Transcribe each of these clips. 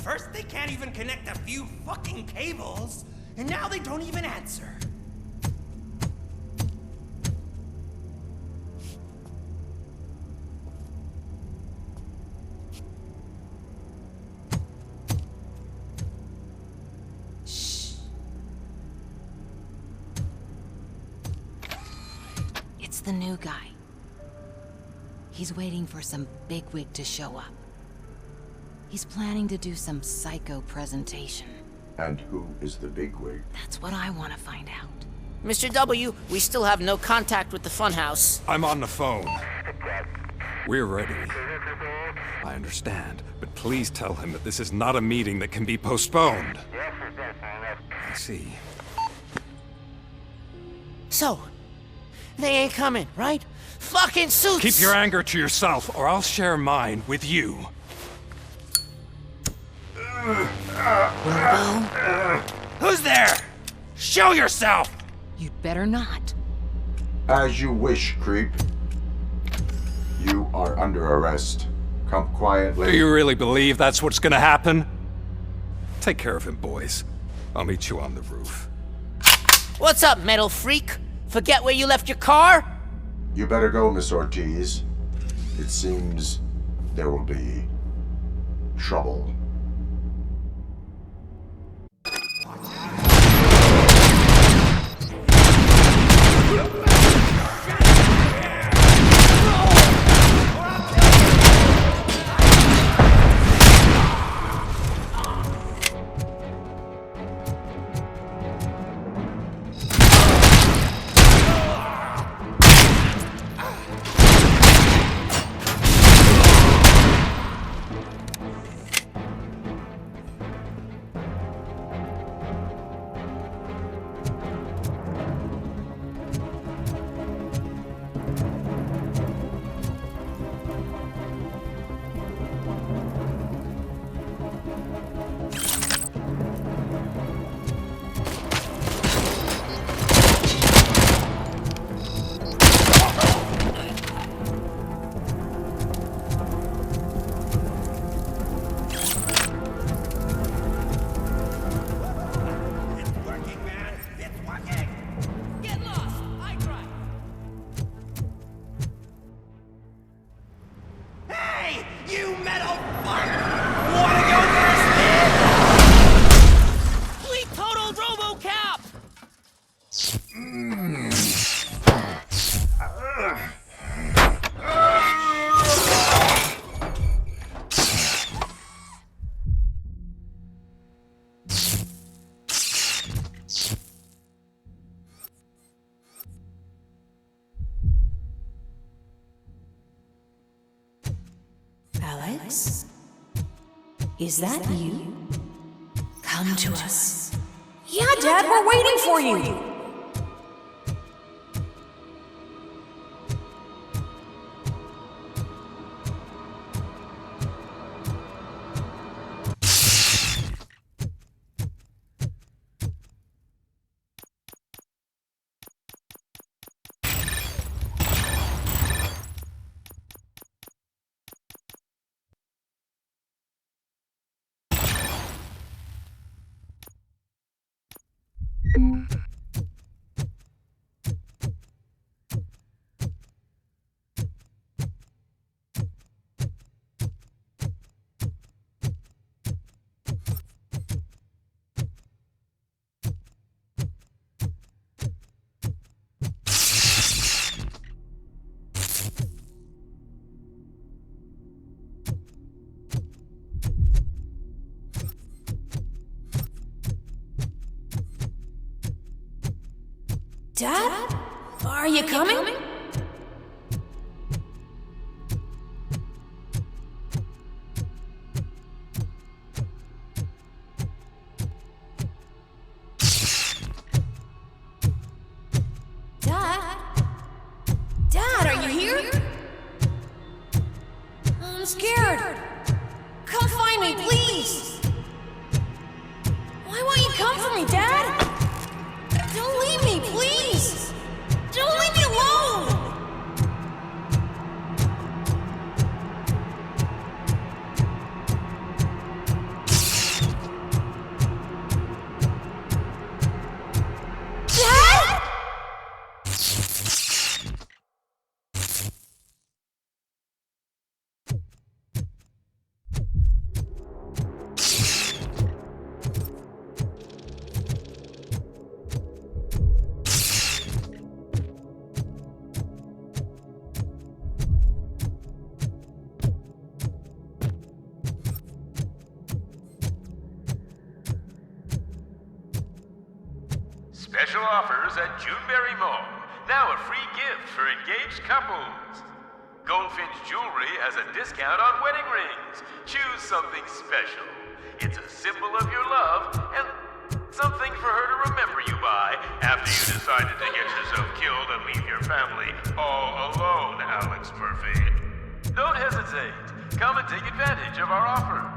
First, they can't even connect a few fucking cables, and now they don't even answer. Shh. It's the new guy. He's waiting for some bigwig to show up. He's planning to do some psycho presentation. And who is the bigwig? That's what I want to find out. Mr. W, we still have no contact with the funhouse. I'm on the phone. We're ready. I understand, but please tell him that this is not a meeting that can be postponed. I see. So, they ain't coming, right? Fucking suits! Keep your anger to yourself, or I'll share mine with you. Robo? Who's there? Show yourself! You'd better not. As you wish, creep. You are under arrest. Come quietly. Do you really believe that's what's gonna happen? Take care of him, boys. I'll meet you on the roof. What's up, metal freak? Forget where you left your car? You better go, Miss Ortiz. It seems there will be trouble. You metal fuck! Wanna go first, man? We totaled RoboCop! Alex? Is that you? Come to us. Yeah, Dad, we're waiting for you! Dad? Are you coming? Dad? Dad, are you here? I'm scared. Come find me, please. Why won't you come for me, Dad? Don't leave me, please! Don't leave me alone! special offers at Juneberry Mall. Now a free gift for engaged couples. Goldfinch Jewelry has a discount on wedding rings. Choose something special. It's a symbol of your love and something for her to remember you by after you decided to get yourself killed and leave your family all alone, Alex Murphy. Don't hesitate. Come and take advantage of our offer.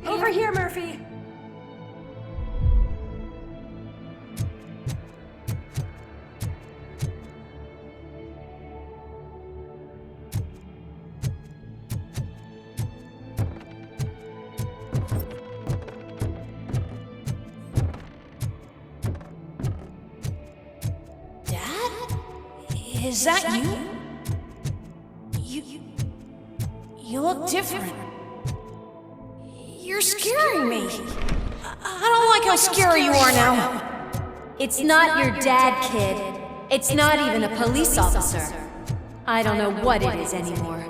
Over here, Murphy! Dad? Is that you? You look different. You're scaring me. I don't like how scary you are now. It's not your dad, kid. It's not even a police officer. I don't know what it is anymore.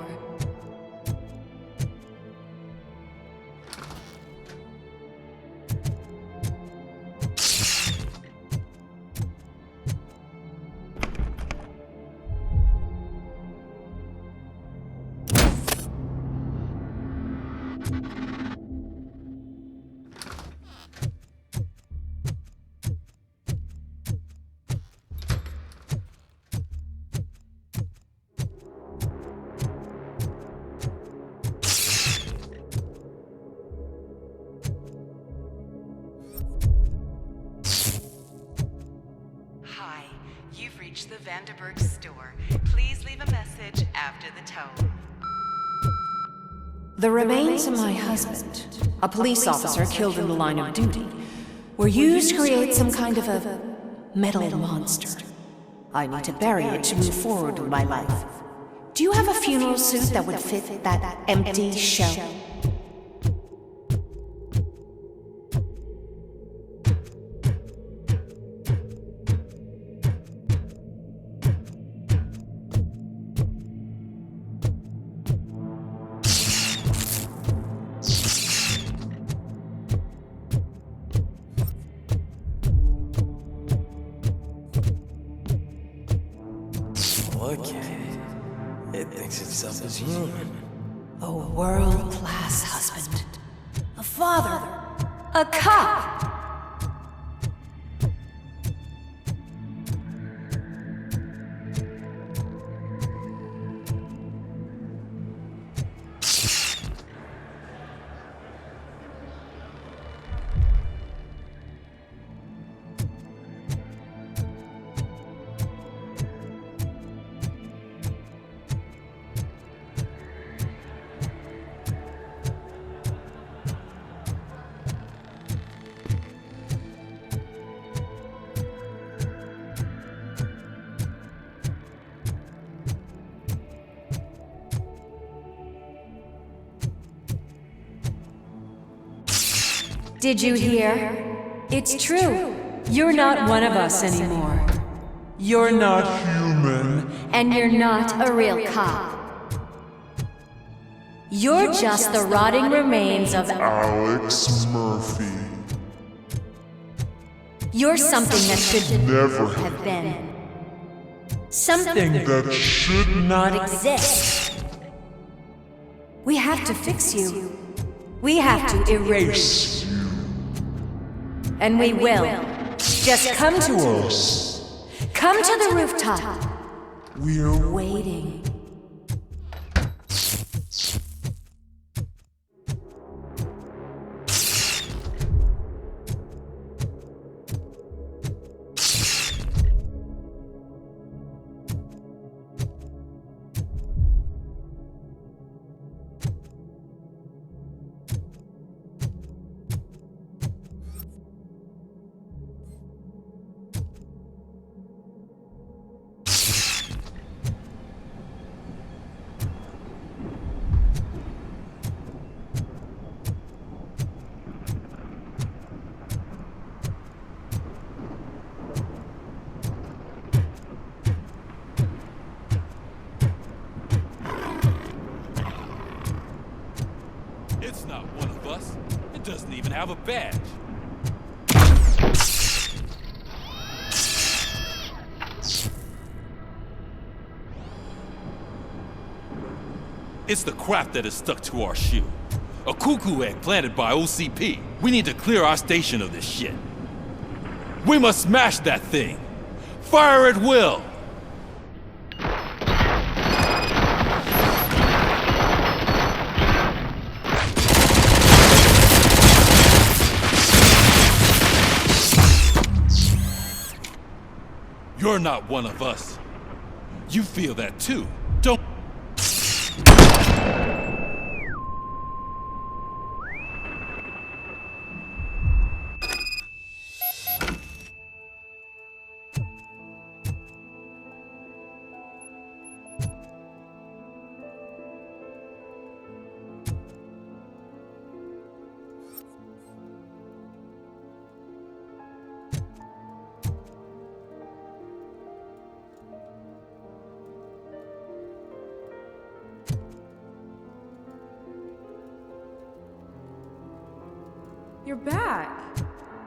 Hi, you've reached the Vanderburg store. Please leave a message after the tone. The remains of my husband, a police officer killed in the line of duty, were used to create some kind of a metal monster. I need to bury it to move forward with my life. Do you have a funeral suit that would fit that empty shell? Okay. It thinks itself as human. A world-class husband. A father. A cop! Did you hear? It's true. You're not one of us anymore. You're not human. And you're not a real cop. You're just the rotting remains of Alex Murphy. You're something that should Never have been. Something that should not exist. We have to fix you. We have to erase you. And we will. Just come to us. Come to the rooftop. We're Waiting. even have a badge. It's the crap that is stuck to our shoe. A cuckoo egg planted by OCP. We need to clear our station of this shit. We must smash that thing. Fire at will. You're not one of us. You feel that too, don't? You're back.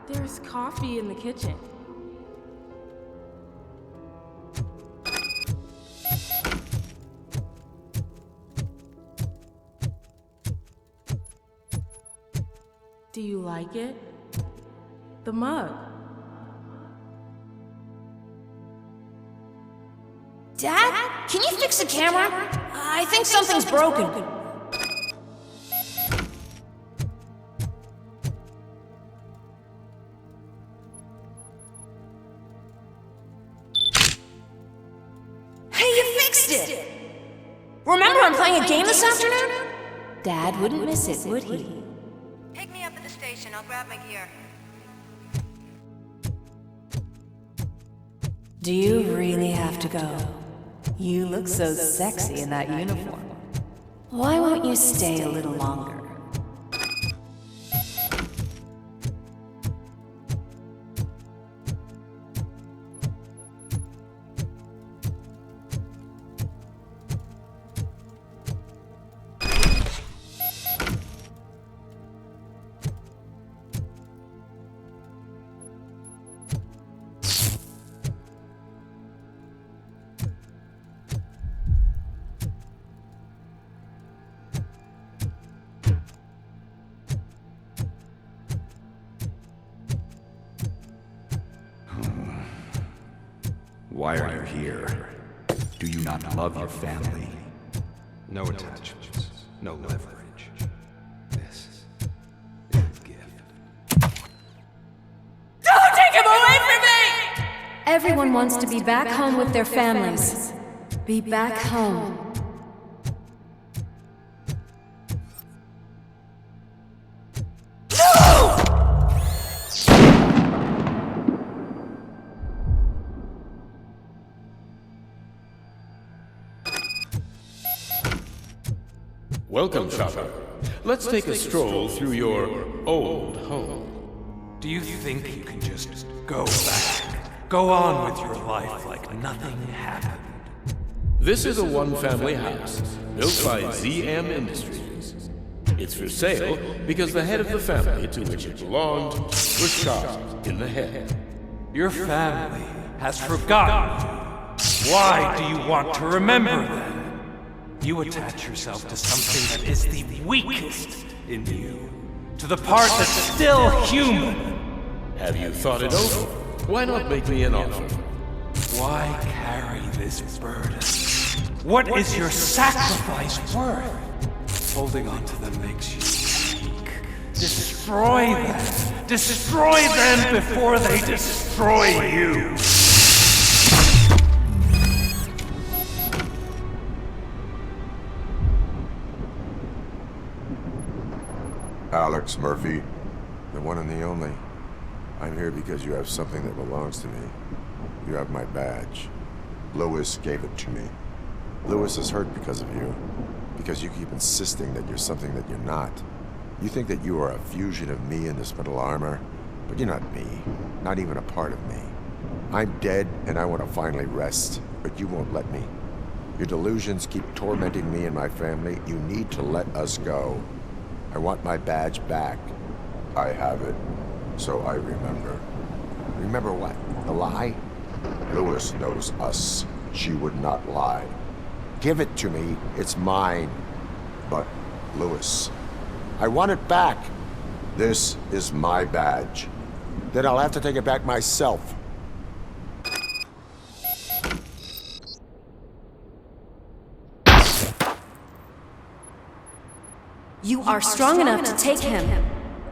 There's coffee in the kitchen. Do you like it? The mug. Dad? Can you fix the camera? I think something's broken. Remember I'm playing a game this afternoon? Dad wouldn't miss it, would he? Pick me up at the station. I'll grab my gear. Do you really have to go? You look so sexy in that uniform. Why won't you stay a little longer? Why are you here? Do you not love your family? No attachments, no leverage. This is a gift. Don't take him away from me! Everyone wants to be back home with their families. Be back home. Welcome, shopper. Let's take a stroll through your old home. Do you think you can just go back? Go on with your life like nothing happened? This is a one-family house built by ZM Industries. It's for sale because the head of the family to which it belonged was shot in the head. Your family has forgotten you. Why do you want to remember them? You attach yourself to something that is the weakest in you, to the part that's still human. Have you thought it over? Why not make me an offer? Why carry this burden? What is your sacrifice worth? Holding on to them makes you weak. Destroy them! Destroy them before they destroy you! Alex Murphy, the one and the only. I'm here because you have something that belongs to me. You have my badge. Lewis gave it to me. Lewis is hurt because of you. Because you keep insisting that you're something that you're not. You think that you are a fusion of me in this metal armor, but you're not me. Not even a part of me. I'm dead and I want to finally rest, but you won't let me. Your delusions keep tormenting me and my family. You need to let us go. I want my badge back. I have it, so I remember. Remember what? The lie? Lewis knows us. She would not lie. Give it to me. It's mine. But, Lewis, I want it back. This is my badge. Then I'll have to take it back myself. You are strong enough to take him.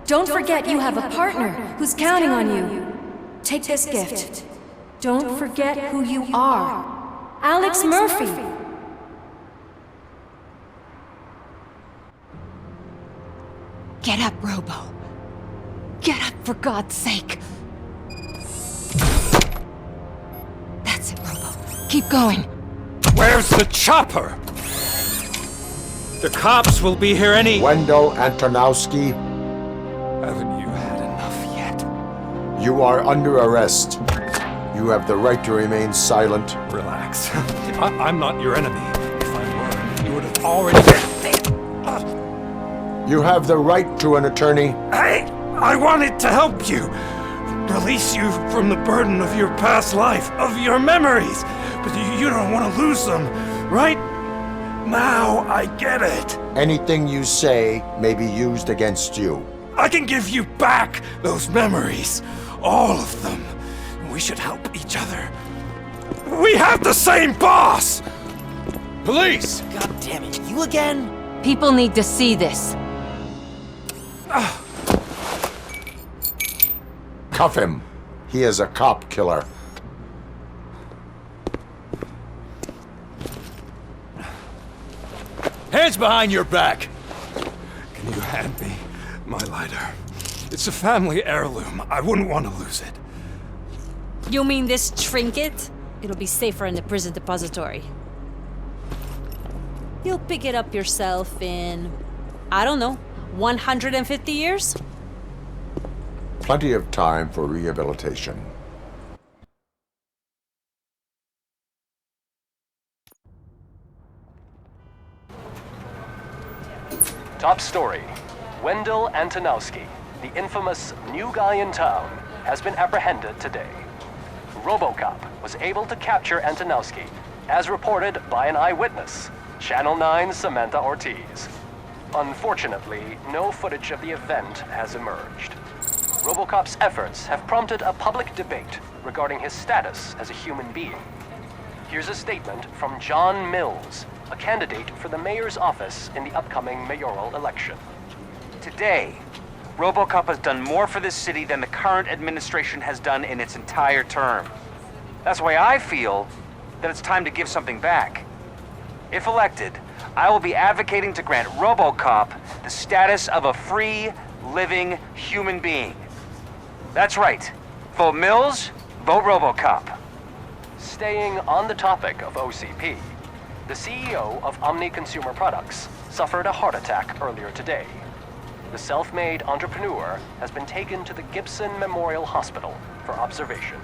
Don't forget you have a partner who's counting on you. Take this gift. Don't forget who you are. Alex Murphy. Get up, Robo. Get up, for God's sake. That's it, Robo. Keep going. Where's the chopper? The cops will be here any... Wendell Antonowski, Haven't you had enough yet? you are under arrest. You have the right to remain silent. Relax. I'm not your enemy. If I were, you would have already... You have the right to an attorney. I wanted to help you. Release you from the burden of your past life, of your memories. But you don't want to lose them, right? Now I get it. Anything you say may be used against you. I can give you back those memories. All of them. We should help each other. We have the same boss! Police! God damn it, you again? People need to see this. Cuff him. He is a cop killer. Hands behind your back! Can you hand me my lighter? It's a family heirloom. I wouldn't want to lose it. You mean this trinket? It'll be safer in the prison depository. You'll pick it up yourself in, I don't know, 150 years? Plenty of time for rehabilitation. Top story. Wendell Antonowski, the infamous new guy in town, has been apprehended today. RoboCop was able to capture Antonowski, as reported by an eyewitness, Channel 9's Samantha Ortiz. Unfortunately, no footage of the event has emerged. RoboCop's efforts have prompted a public debate regarding his status as a human being. Here's a statement from John Mills, a candidate for the mayor's office in the upcoming mayoral election. Today, RoboCop has done more for this city than the current administration has done in its entire term. That's why I feel that it's time to give something back. If elected, I will be advocating to grant RoboCop the status of a free, living human being. That's right. Vote Mills, vote RoboCop. Staying on the topic of OCP, the CEO of Omni Consumer Products suffered a heart attack earlier today. The self-made entrepreneur has been taken to the Gibson Memorial Hospital for observation.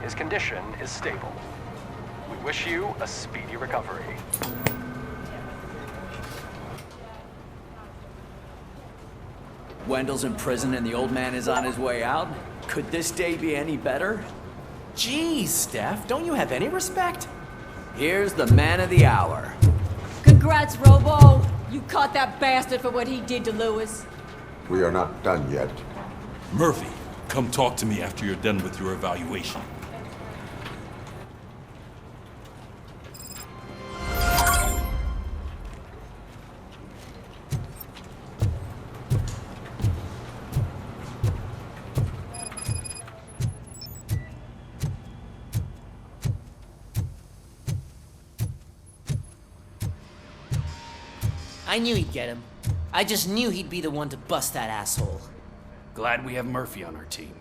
His condition is stable. We wish you a speedy recovery. Wendell's in prison and the old man is on his way out? Could this day be any better? Jeez, Steph, don't you have any respect? Here's the man of the hour. Congrats, Robo! You caught that bastard for what he did to Lewis. We are not done yet. Murphy, come talk to me after you're done with your evaluation. I knew he'd get him. I just knew he'd be the one to bust that asshole. Glad we have Murphy on our team.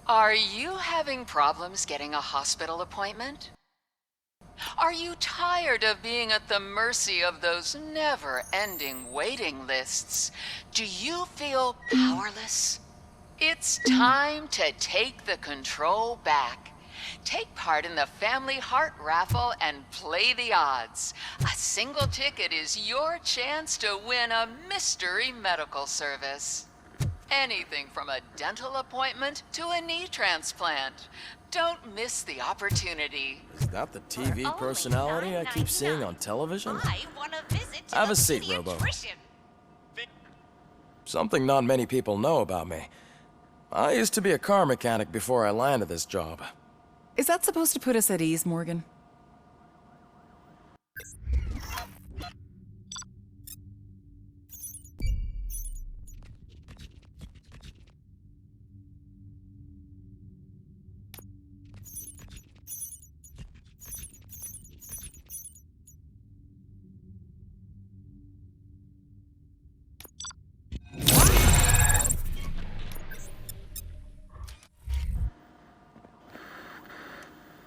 Are you having problems getting a hospital appointment? Are you tired of being at the mercy of those never-ending waiting lists? Do you feel powerless? It's time to take the control back Take part in the Family Heart Raffle and play the odds. A single ticket is your chance to win a mystery medical service. Anything from a dental appointment to a knee transplant. Don't miss the opportunity. Is that the TV personality I keep seeing on television? Have a seat, Robo. Something not many people know about me. I used to be a car mechanic before I landed this job. Is that supposed to put us at ease, Morgan?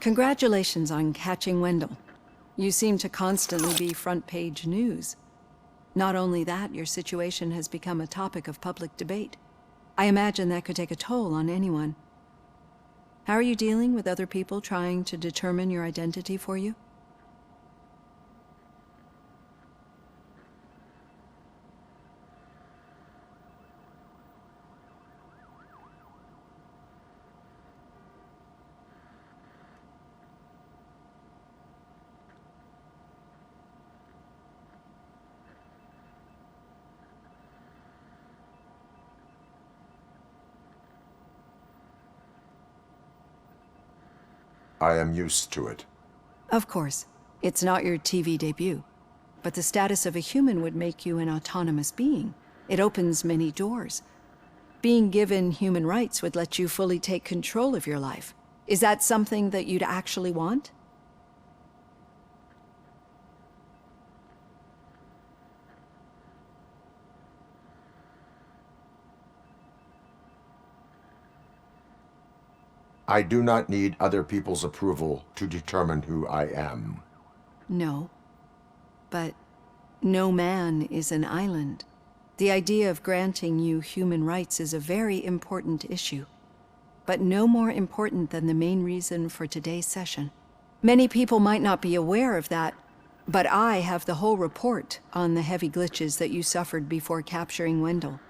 Congratulations on catching Wendell. You seem to constantly be front-page news. Not only that, your situation has become a topic of public debate. I imagine that could take a toll on anyone. How are you dealing with other people trying to determine your identity for you? I am used to it. Of course. It's not your TV debut. But the status of a human would make you an autonomous being. It opens many doors. Being given human rights would let you fully take control of your life. Is that something that you'd actually want? I do not need other people's approval to determine who I am. No. But no man is an island. The idea of granting you human rights is a very important issue, but no more important than the main reason for today's session. Many people might not be aware of that, but I have the whole report on the heavy glitches that you suffered before capturing Wendell.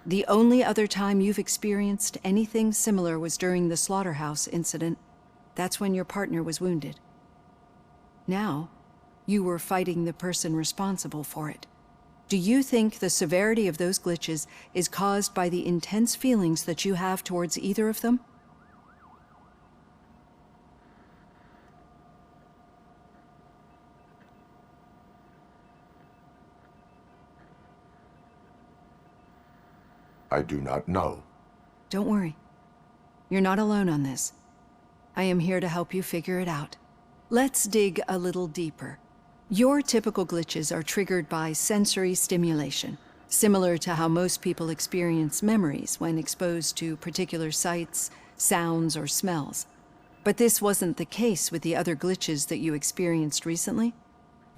The only other time you've experienced anything similar was during the slaughterhouse incident. That's when your partner was wounded. Now, you were fighting the person responsible for it. Do you think the severity of those glitches is caused by the intense feelings that you have towards either of them? I do not know. Don't worry. You're not alone on this. I am here to help you figure it out. Let's dig a little deeper. Your typical glitches are triggered by sensory stimulation, similar to how most people experience memories when exposed to particular sights, sounds, or smells. But this wasn't the case with the other glitches that you experienced recently?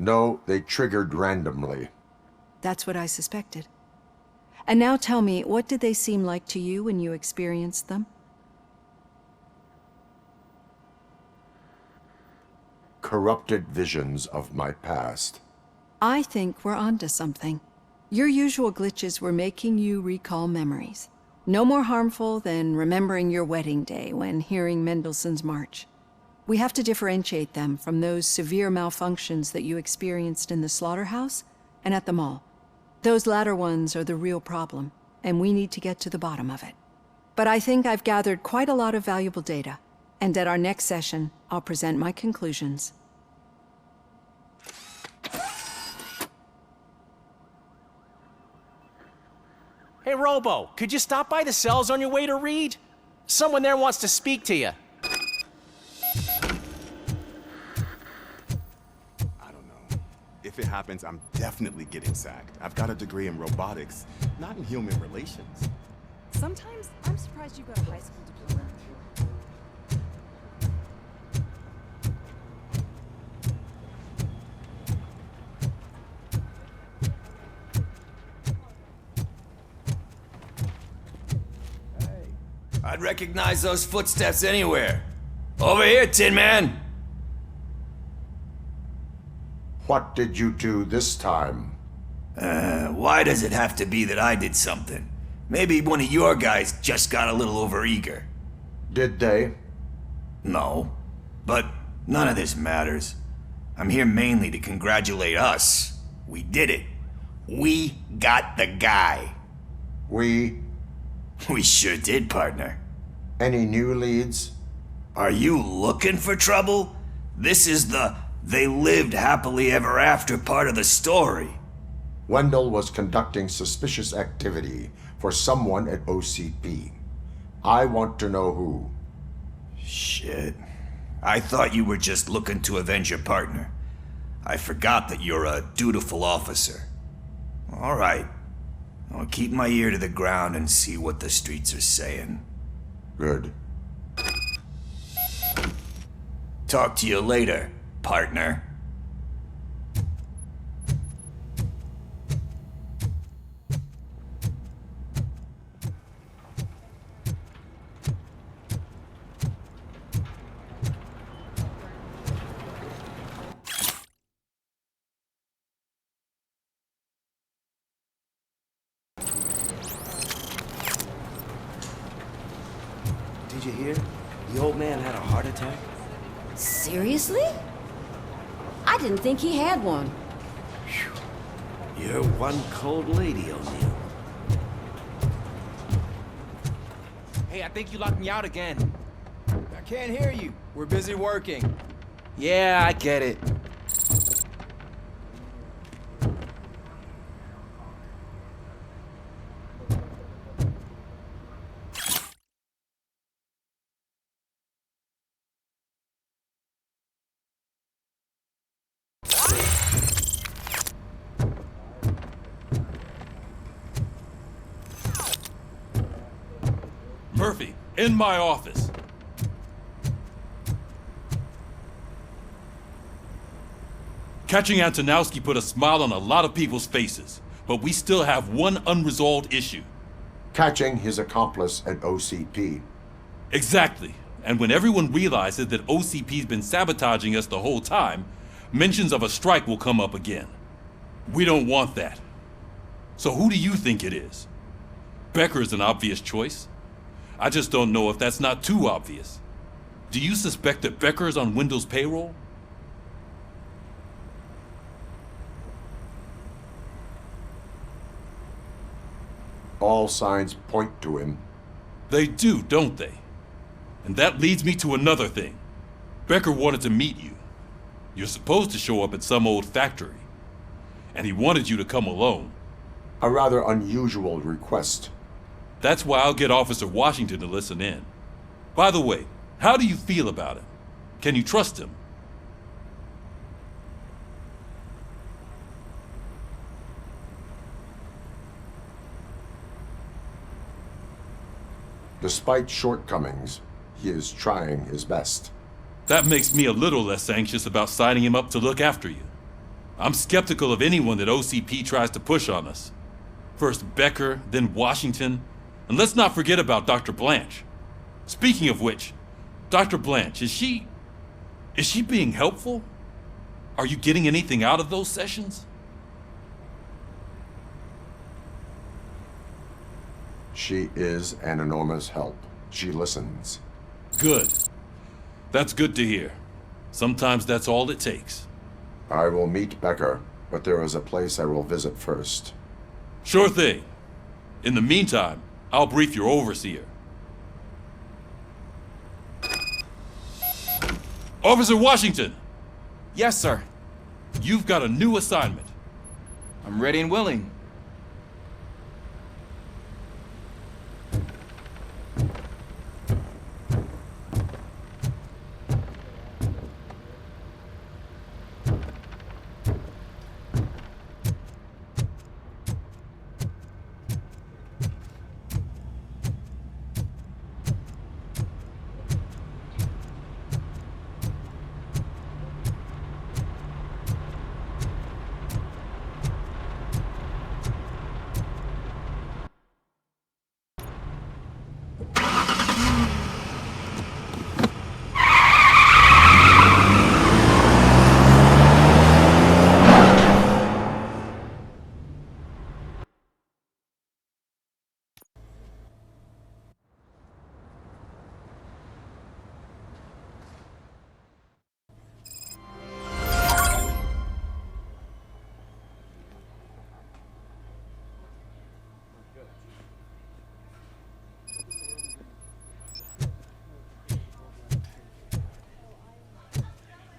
No, they triggered randomly. That's what I suspected. And now tell me, what did they seem like to you when you experienced them? Corrupted visions of my past. I think we're onto something. Your usual glitches were making you recall memories. No more harmful than remembering your wedding day when hearing Mendelssohn's March. We have to differentiate them from those severe malfunctions that you experienced in the slaughterhouse and at the mall. Those latter ones are the real problem, and we need to get to the bottom of it. But I think I've gathered quite a lot of valuable data, and at our next session, I'll present my conclusions. Hey, Robo, could you stop by the cells on your way to Reed? Someone there wants to speak to you. If it happens, I'm definitely getting sacked. I've got a degree in robotics, not in human relations. Sometimes I'm surprised you got a high school diploma. I'd recognize those footsteps anywhere. Over here, Tin Man! What did you do this time? Why does it have to be that I did something? Maybe one of your guys just got a little overeager. Did they? No. But none of this matters. I'm here mainly to congratulate us. We did it. We got the guy. We sure did, partner. Any new leads? Are you looking for trouble? This is the they lived happily ever after part of the story. Wendell was conducting suspicious activity for someone at OCP. I want to know who. Shit. I thought you were just looking to avenge your partner. I forgot that you're a dutiful officer. All right. I'll keep my ear to the ground and see what the streets are saying. Good. Talk to you later, partner. Did you hear? The old man had a heart attack. Seriously? I didn't think he had one. You're one cold lady, O'Neill. Hey, I think you locked me out again. I can't hear you. We're busy working. Yeah, I get it. Murphy, in my office. Catching Antonowski put a smile on a lot of people's faces, but we still have one unresolved issue. Catching his accomplice at OCP. Exactly. And when everyone realizes that OCP's been sabotaging us the whole time, mentions of a strike will come up again. We don't want that. So who do you think it is? Becker is an obvious choice. I just don't know if that's not too obvious. Do you suspect that Becker is on Wendell's payroll? All signs point to him. They do, don't they? And that leads me to another thing. Becker wanted to meet you. You're supposed to show up at some old factory. And he wanted you to come alone. A rather unusual request. That's why I'll get Officer Washington to listen in. By the way, how do you feel about him? Can you trust him? Despite shortcomings, he is trying his best. That makes me a little less anxious about signing him up to look after you. I'm skeptical of anyone that OCP tries to push on us. First Becker, then Washington, and let's not forget about Dr. Blanche. Speaking of which, Dr. Blanche, is she being helpful? Are you getting anything out of those sessions? She is an enormous help. She listens. Good. That's good to hear. Sometimes that's all it takes. I will meet Becker, but there is a place I will visit first. Sure thing. In the meantime, I'll brief your overseer. Officer Washington! Yes, sir. You've got a new assignment. I'm ready and willing.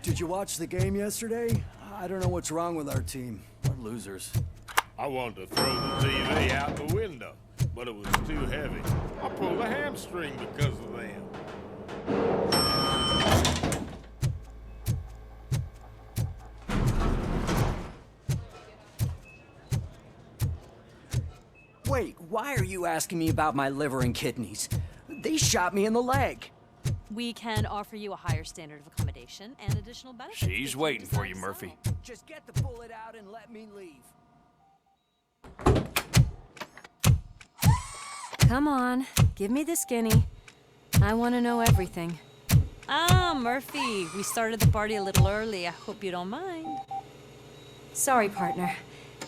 Did you watch the game yesterday? I don't know what's wrong with our team. We're losers. I wanted to throw the TV out the window, but it was too heavy. I pulled a hamstring because of them. Wait, why are you asking me about my liver and kidneys? They shot me in the leg. We can offer you a higher standard of accommodation and additional benefits. She's waiting for you, Murphy. Just get the bullet out and let me leave. Come on, give me the skinny. I want to know everything. Ah, Murphy, we started the party a little early. I hope you don't mind. Sorry, partner.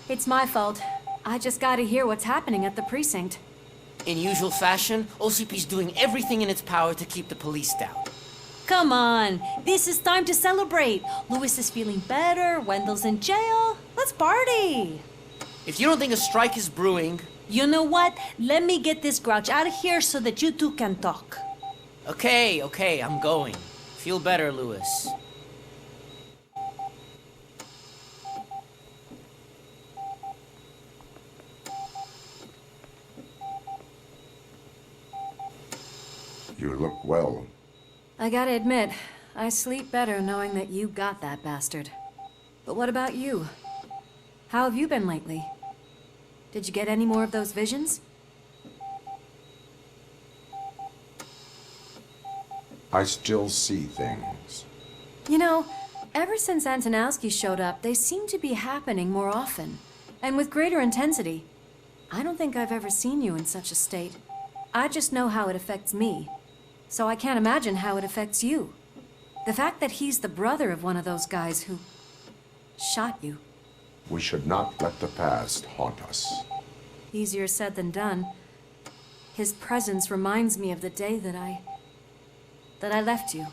It's my fault. I just gotta hear what's happening at the precinct. In usual fashion, OCP's doing everything in its power to keep the police down. Come on, this is time to celebrate. Louis is feeling better, Wendell's in jail. Let's party. If you don't think a strike is brewing... You know what? Let me get this grouch out of here so that you two can talk. Okay, I'm going. Feel better, Louis. You look well. I gotta admit, I sleep better knowing that you got that bastard. But what about you? How have you been lately? Did you get any more of those visions? I still see things. You know, ever since Antonowski showed up, they seem to be happening more often, and with greater intensity. I don't think I've ever seen you in such a state. I just know how it affects me, so I can't imagine how it affects you. The fact that he's the brother of one of those guys who shot you. We should not let the past haunt us. Easier said than done. His presence reminds me of the day that I left you.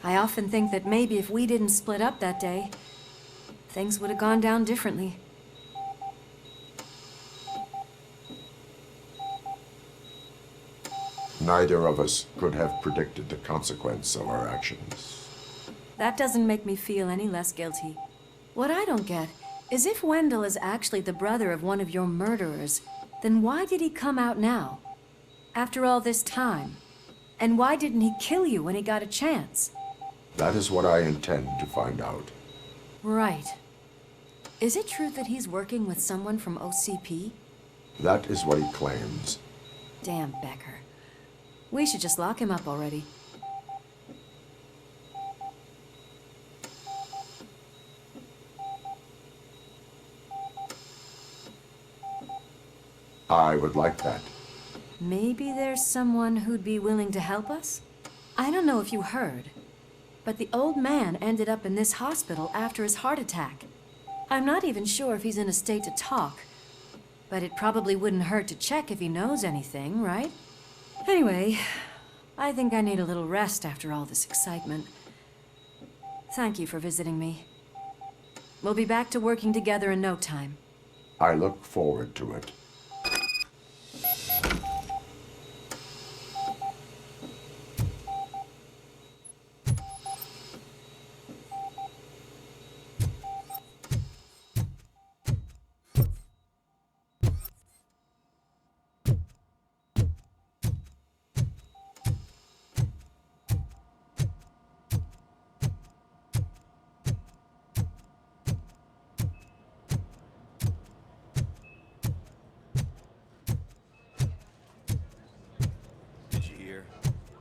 I often think that maybe if we didn't split up that day, things would have gone down differently. Neither of us could have predicted the consequence of our actions. That doesn't make me feel any less guilty. What I don't get is if Wendell is actually the brother of one of your murderers, then why did he come out now? After all this time? And why didn't he kill you when he got a chance? That is what I intend to find out. Right. Is it true that he's working with someone from OCP? That is what he claims. Damn Becker. We should just lock him up already. I would like that. Maybe there's someone who'd be willing to help us? I don't know if you heard, but the old man ended up in this hospital after his heart attack. I'm not even sure if he's in a state to talk, but it probably wouldn't hurt to check if he knows anything, right? Anyway, I think I need a little rest after all this excitement. Thank you for visiting me. We'll be back to working together in no time. I look forward to it.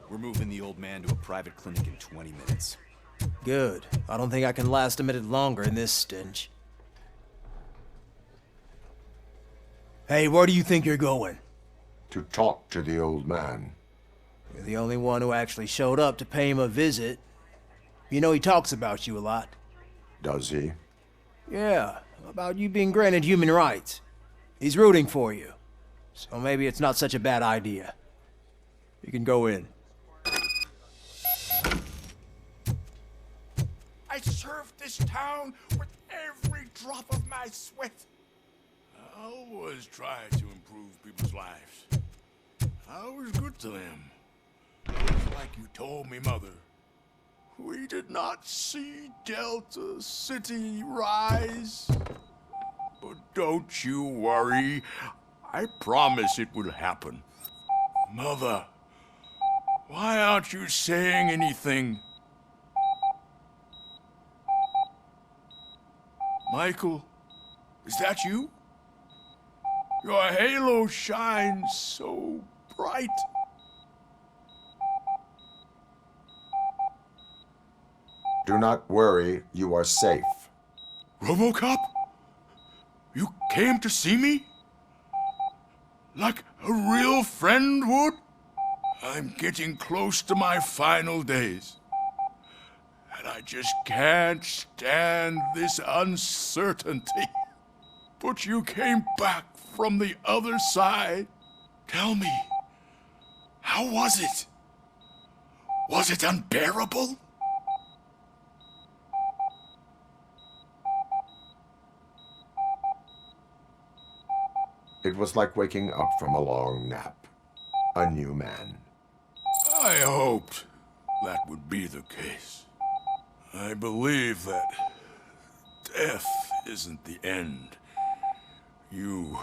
We're moving the old man to a private clinic in 20 minutes. Good. I don't think I can last a minute longer in this stench. Hey, where do you think you're going? To talk to the old man. You're the only one who actually showed up to pay him a visit. You know he talks about you a lot. Does he? Yeah, about you being granted human rights. He's rooting for you. So maybe it's not such a bad idea. You can go in. I served this town with every drop of my sweat. I always tried to improve people's lives. I was good to them. Just like you told me, Mother. We did not see Delta City rise. But don't you worry. I promise it will happen. Mother, why aren't you saying anything? Michael, is that you? Your halo shines so bright. Do not worry, you are safe. RoboCop? You came to see me? Like a real friend would? I'm getting close to my final days. And I just can't stand this uncertainty. But you came back from the other side. Tell me, how was it? Was it unbearable? It was like waking up from a long nap. A new man. I hoped that would be the case. I believe that death isn't the end. You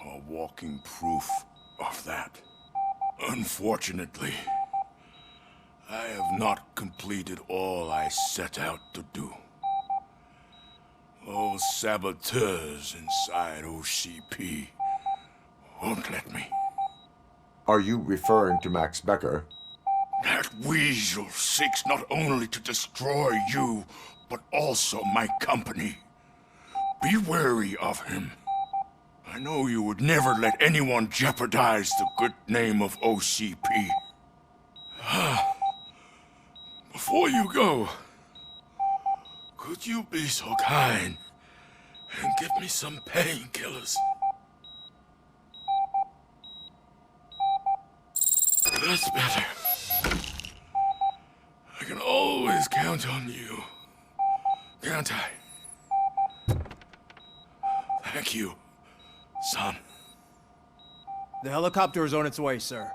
are walking proof of that. Unfortunately, I have not completed all I set out to do. Those saboteurs inside OCP won't let me. Are you referring to Max Becker? That weasel seeks not only to destroy you, but also my company. Be wary of him. I know you would never let anyone jeopardize the good name of OCP. Before you go, could you be so kind and give me some painkillers? That's better. I can always count on you, can't I? Thank you, son. The helicopter is on its way, sir.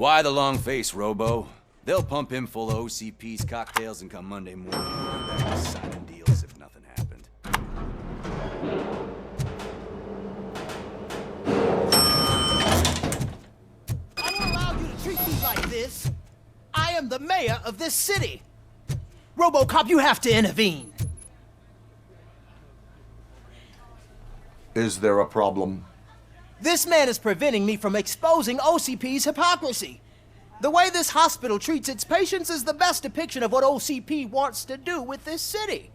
Why the long face, Robo? They'll pump him full of OCP's cocktails and come Monday morning and go back to signing deals if nothing happened. I don't allow you to treat me like this. I am the mayor of this city. RoboCop, you have to intervene. Is there a problem? This man is preventing me from exposing OCP's hypocrisy. The way this hospital treats its patients is the best depiction of what OCP wants to do with this city.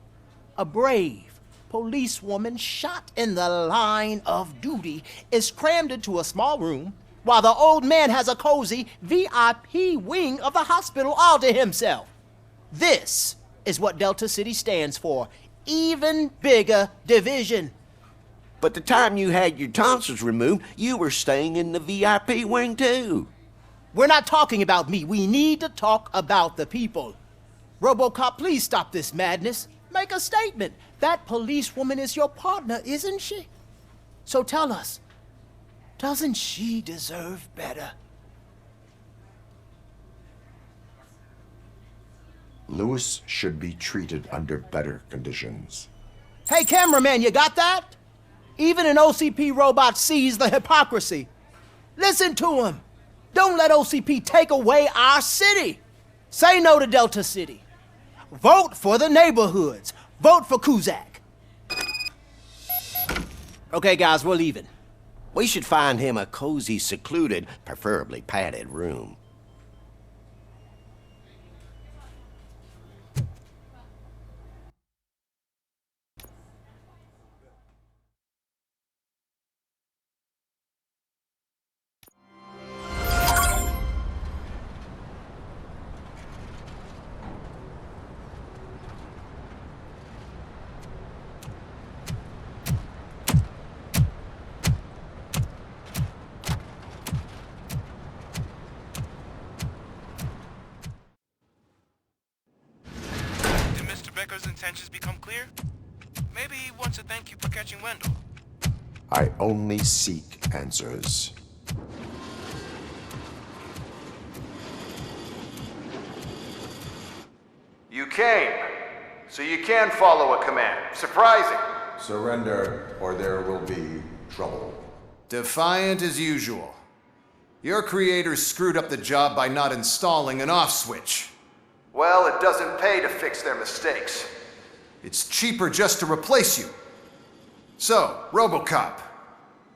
A brave policewoman shot in the line of duty is crammed into a small room while the old man has a cozy VIP wing of the hospital all to himself. This is what Delta City stands for. Even bigger division. But the time you had your tonsils removed, you were staying in the VIP wing too. We're not talking about me. We need to talk about the people. RoboCop, please stop this madness. Make a statement. That policewoman is your partner, isn't she? So tell us, doesn't she deserve better? Lewis should be treated under better conditions. Hey, cameraman, you got that? Even an OCP robot sees the hypocrisy. Listen to him. Don't let OCP take away our city. Say no to Delta City. Vote for the neighborhoods. Vote for Kuzak. Okay, guys, we're leaving. We should find him a cozy, secluded, preferably padded room. intentions become clear, maybe he wants to thank you for catching Wendell. I only seek answers. You came, so you can follow a command. Surprising. Surrender, or there will be trouble. Defiant as usual. Your creators screwed up the job by not installing an off switch. Well, it doesn't pay to fix their mistakes. It's cheaper just to replace you. So, RoboCop,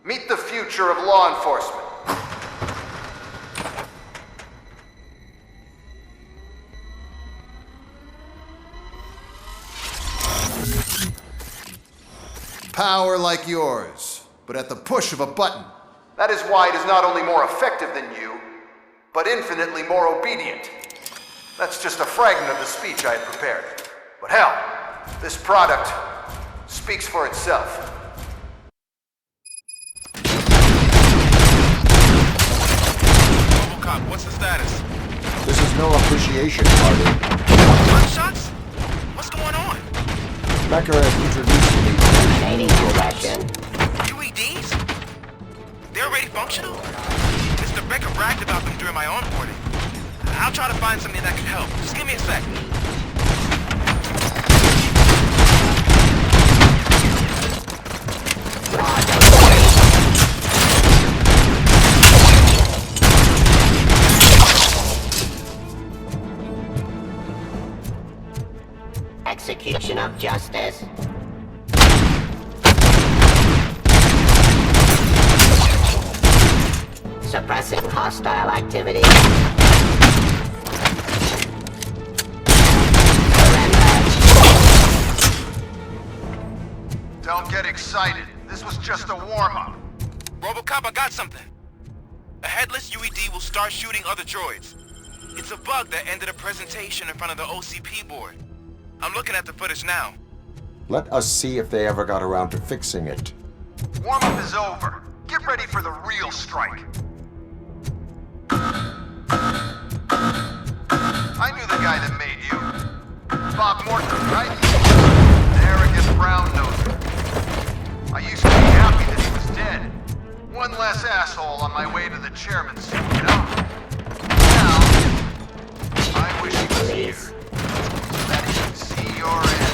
meet the future of law enforcement. Power like yours, but at the push of a button. That is why it is not only more effective than you, but infinitely more obedient. That's just a fragment of the speech I had prepared. But hell, this product speaks for itself. RoboCop, what's the status? This is no appreciation party. Gunshots? What's going on? Becker has introduced me to UEDs? They're already functional? Mr. Becker bragged about them during my onboarding. I'll try to find something that can help. Just give me a sec. Execution of justice. Suppressing hostile activity. Don't get excited. This was just a warm-up. RoboCop, I got something. A headless UED will start shooting other droids. It's a bug that ended a presentation in front of the OCP board. I'm looking at the footage now. Let us see if they ever got around to fixing it. Warm-up is over. Get ready for the real strike. I knew the guy that made you. Bob Morton, right? Arrogant brown-noser. I used to be happy that he was dead. One less asshole on my way to the chairman's seat, you know? Now, I wish he was here. So that he could see your end.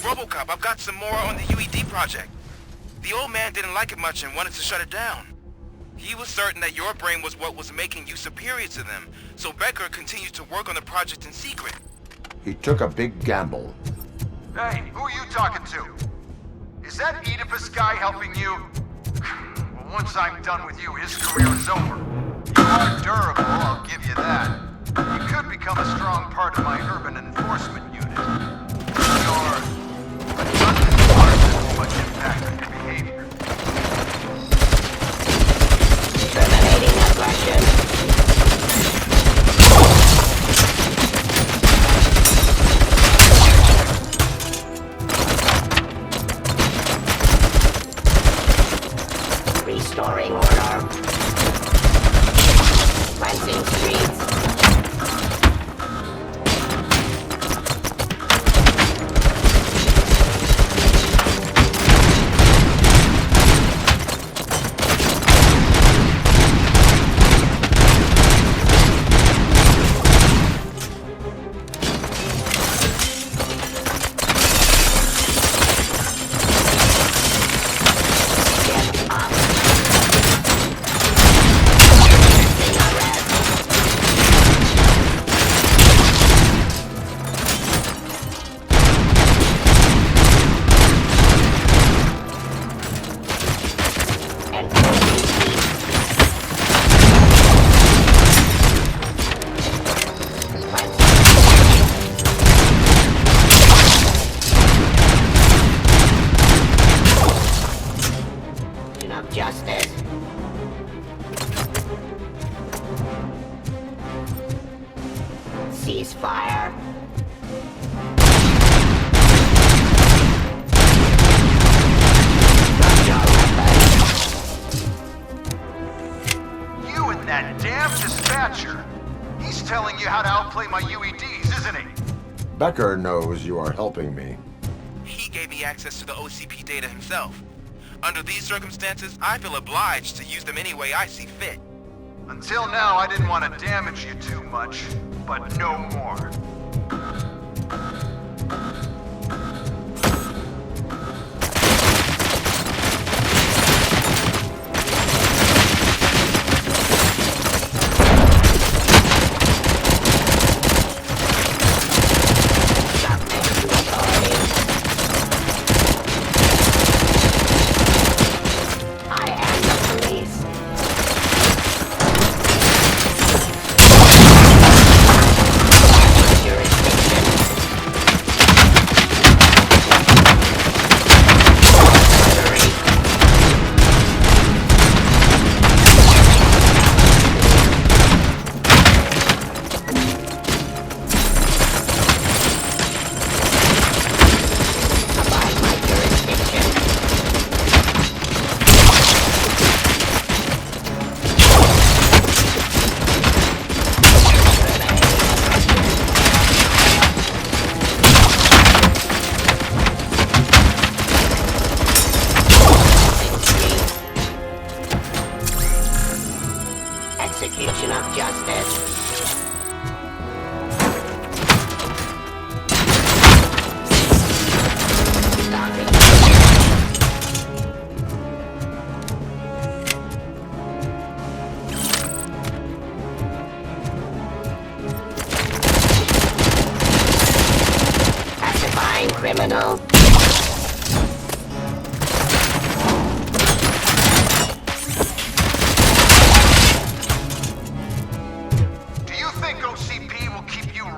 RoboCop, I've got some more on the UED project. The old man didn't like it much and wanted to shut it down. He was certain that your brain was what was making you superior to them, so Becker continued to work on the project in secret. He took a big gamble. Hey, who are you talking to? Is that Oedipus guy helping you? Well, once I'm done with you, his career is over. You are durable, I'll give you that. You could become a strong part of my urban enforcement unit. Your abundant part has much impact on your behavior. Terminating aggression. Restoring order. Cleansing streets. of justice. Ceasefire. You and that damn dispatcher. He's telling you how to outplay my UEDs, isn't he? Becker knows you are helping me. He gave me access to the OCP data himself. Under these circumstances, I feel obliged to use them any way I see fit. Until now, I didn't want to damage you too much, but no more. Execution of justice. Pacifying criminal.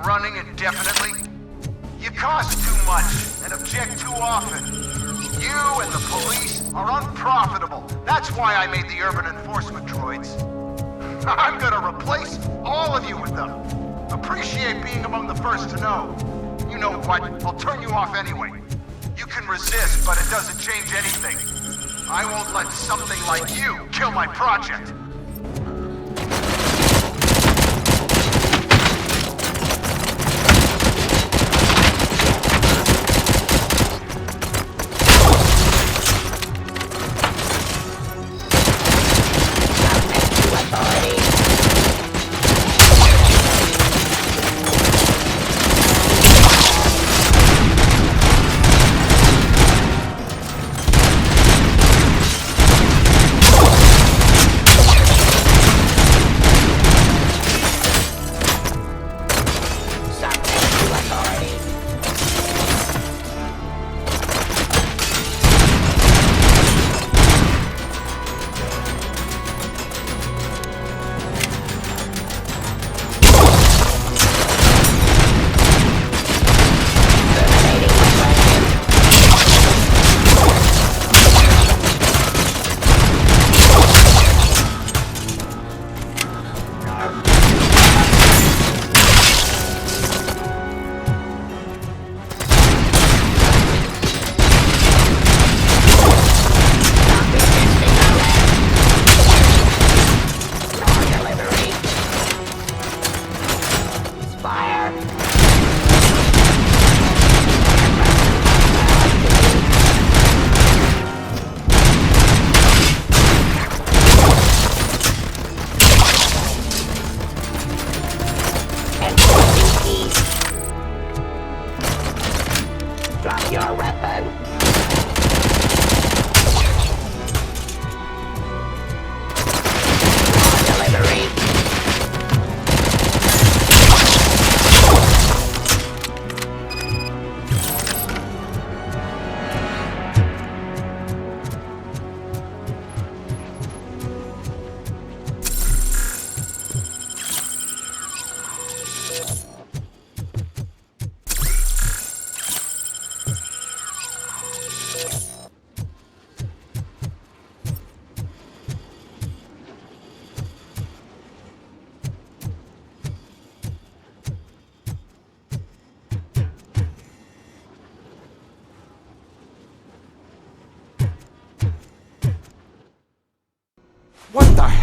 Running indefinitely? You cost too much and object too often. You and the police are unprofitable. That's why I made the urban enforcement droids. I'm gonna replace all of you with them. Appreciate being among the first to know. You know what? I'll turn you off anyway. You can resist, but it doesn't change anything. I won't let something like you kill my project.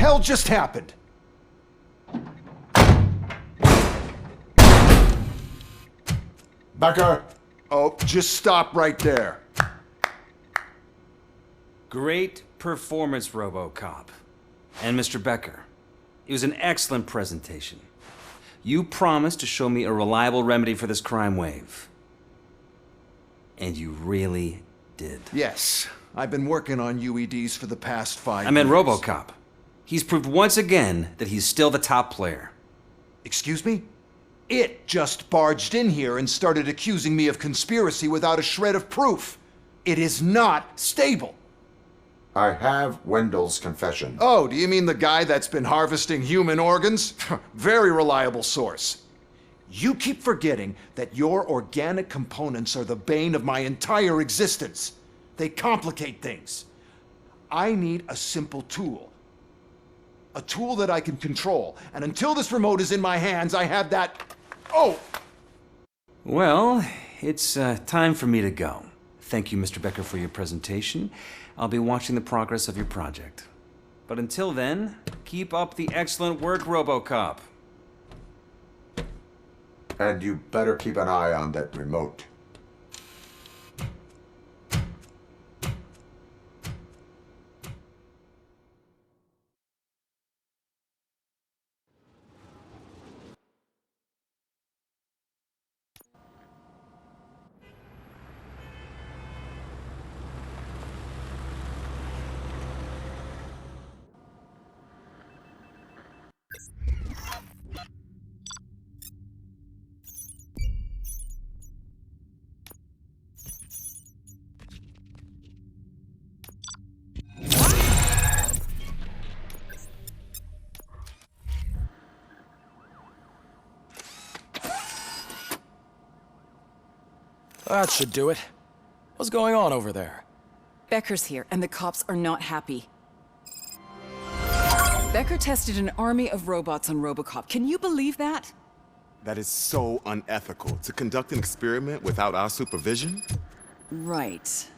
hell just happened? Becker! Oh, just stop right there. Great performance, RoboCop. And Mr. Becker, it was an excellent presentation. You promised to show me a reliable remedy for this crime wave. And you really did. Yes, I've been working on UEDs for the past 5 years. I meant RoboCop. He's proved once again that he's still the top player. Excuse me? It just barged in here and started accusing me of conspiracy without a shred of proof. It is not stable. I have Wendell's confession. Oh, do you mean the guy that's been harvesting human organs? Very reliable source. You keep forgetting that your organic components are the bane of my entire existence. They complicate things. I need a simple tool. A tool that I can control. And until this remote is in my hands, I have that... Oh! Well, it's time for me to go. Thank you, Mr. Becker, for your presentation. I'll be watching the progress of your project. But until then, keep up the excellent work, RoboCop. And you better keep an eye on that remote. That should do it. What's going on over there? Becker's here, and the cops are not happy. Becker tested an army of robots on RoboCop. Can you believe that? That is so unethical. To conduct an experiment without our supervision? Right.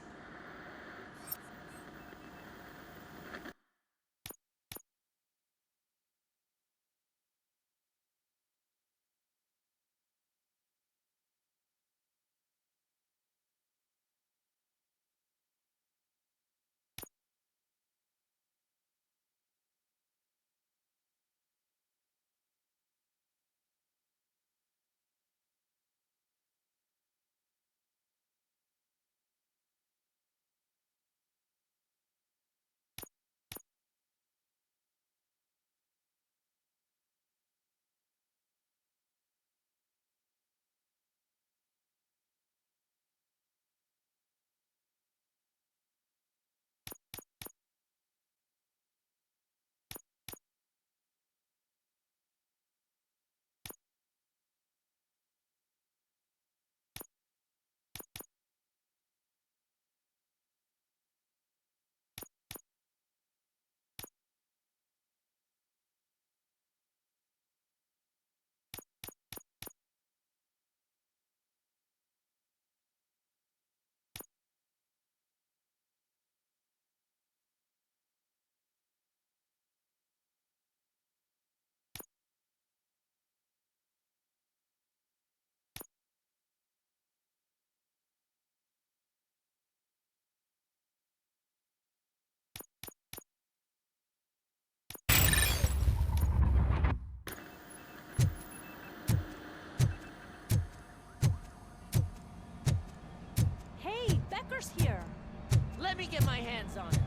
Hey, Becker's here. Let me get my hands on it.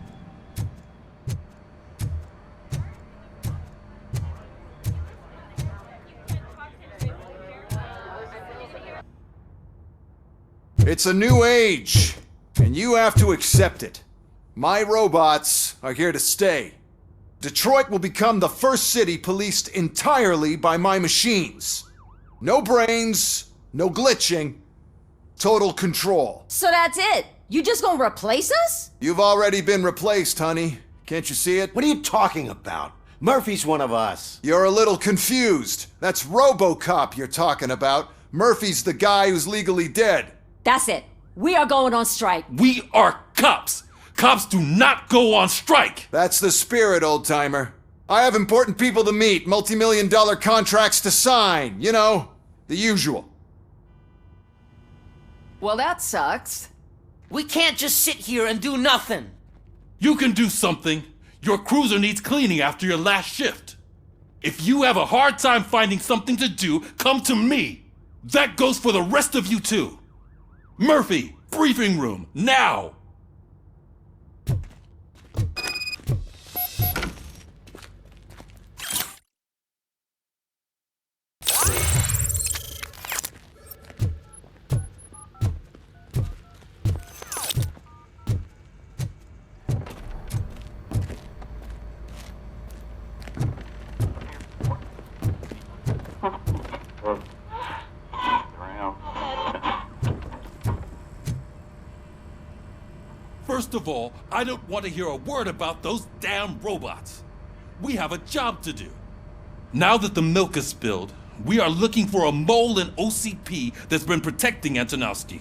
It's a new age, and you have to accept it. My robots are here to stay. Detroit will become the first city policed entirely by my machines. No brains, no glitching, total control. So that's it? You just gonna replace us? You've already been replaced, honey. Can't you see it? What are you talking about? Murphy's one of us. You're a little confused. That's RoboCop you're talking about. Murphy's the guy who's legally dead. That's it. We are going on strike. We are cops. Cops do not go on strike. That's the spirit, old-timer. I have important people to meet, multi-million-dollar contracts to sign, you know, the usual. Well, that sucks. We can't just sit here and do nothing. You can do something. Your cruiser needs cleaning after your last shift. If you have a hard time finding something to do, come to me. That goes for the rest of you too. Murphy, briefing room, now! First of all, I don't want to hear a word about those damn robots. We have a job to do. Now that the milk is spilled, we are looking for a mole in OCP that's been protecting Antonowski.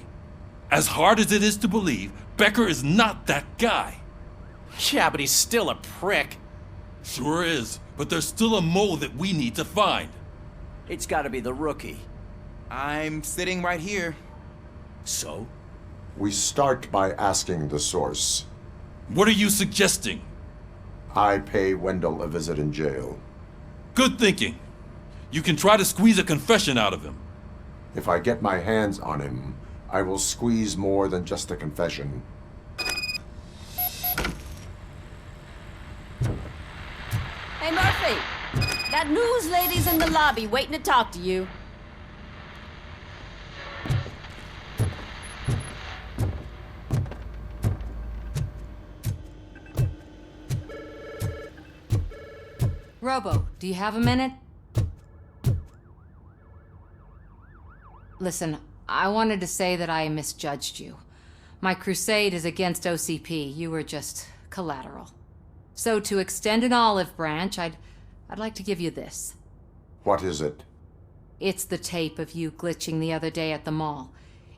As hard as it is to believe, Becker is not that guy. Yeah, but he's still a prick. Sure is, but there's still a mole that we need to find. It's gotta be the rookie. I'm sitting right here. So? We start by asking the source. What are you suggesting? I pay Wendell a visit in jail. Good thinking. You can try to squeeze a confession out of him. If I get my hands on him, I will squeeze more than just a confession. Hey, Murphy! That news lady's in the lobby waiting to talk to you. Robo, do you have a minute? Listen, I wanted to say that I misjudged you. My crusade is against OCP. You were just collateral. So to extend an olive branch, I'd like to give you this. What is it? It's the tape of you glitching the other day at the mall.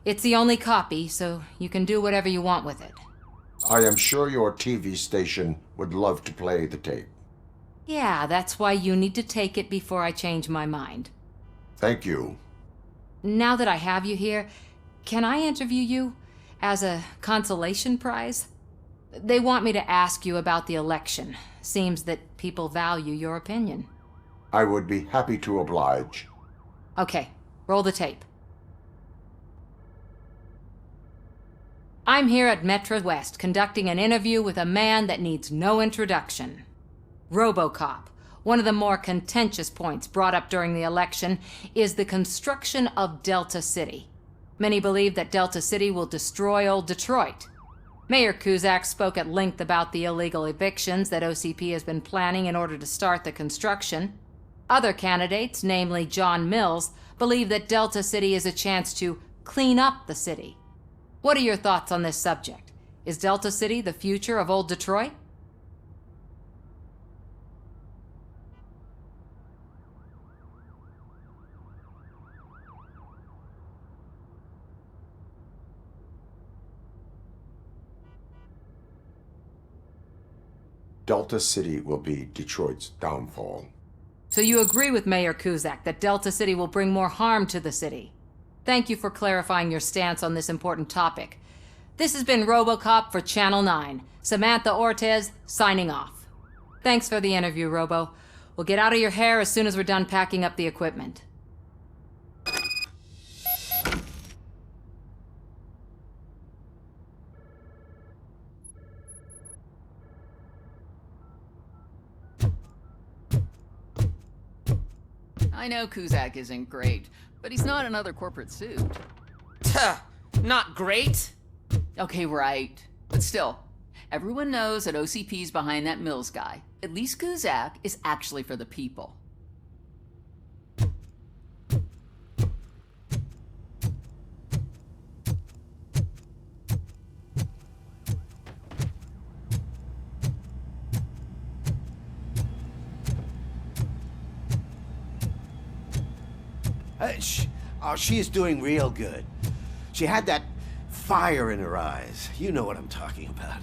It's the only copy, so you can do whatever you want with it. I am sure your TV station would love to play the tape. Yeah, that's why you need to take it before I change my mind. Thank you. Now that I have you here, can I interview you as a consolation prize? They want me to ask you about the election. Seems that people value your opinion. I would be happy to oblige. Okay, roll the tape. I'm here at Metro West conducting an interview with a man that needs no introduction. RoboCop. One of the more contentious points brought up during the election is the construction of Delta City. Many believe that Delta City will destroy old Detroit. Mayor Cusack spoke at length about the illegal evictions that OCP has been planning in order to start the construction. Other candidates, namely John Mills, believe that Delta City is a chance to clean up the city. What are your thoughts on this subject? Is Delta City the future of old Detroit? Delta City will be Detroit's downfall. So you agree with Mayor Cusack that Delta City will bring more harm to the city? Thank you for clarifying your stance on this important topic. This has been RoboCop for Channel 9. Samantha Ortez, signing off. Thanks for the interview, Robo. We'll get out of your hair as soon as we're done packing up the equipment. I know Cusack isn't great, but he's not another corporate suit. Tuh, not great. Okay, right. But still, everyone knows that OCP's behind that Mills guy. At least Cusack is actually for the people. Oh, she is doing real good. She had that fire in her eyes. You know what I'm talking about.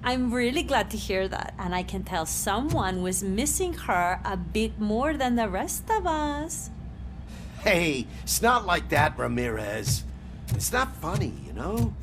I'm really glad to hear that, and I can tell someone was missing her a bit more than the rest of us. Hey, it's not like that, Ramirez. It's not funny, you know?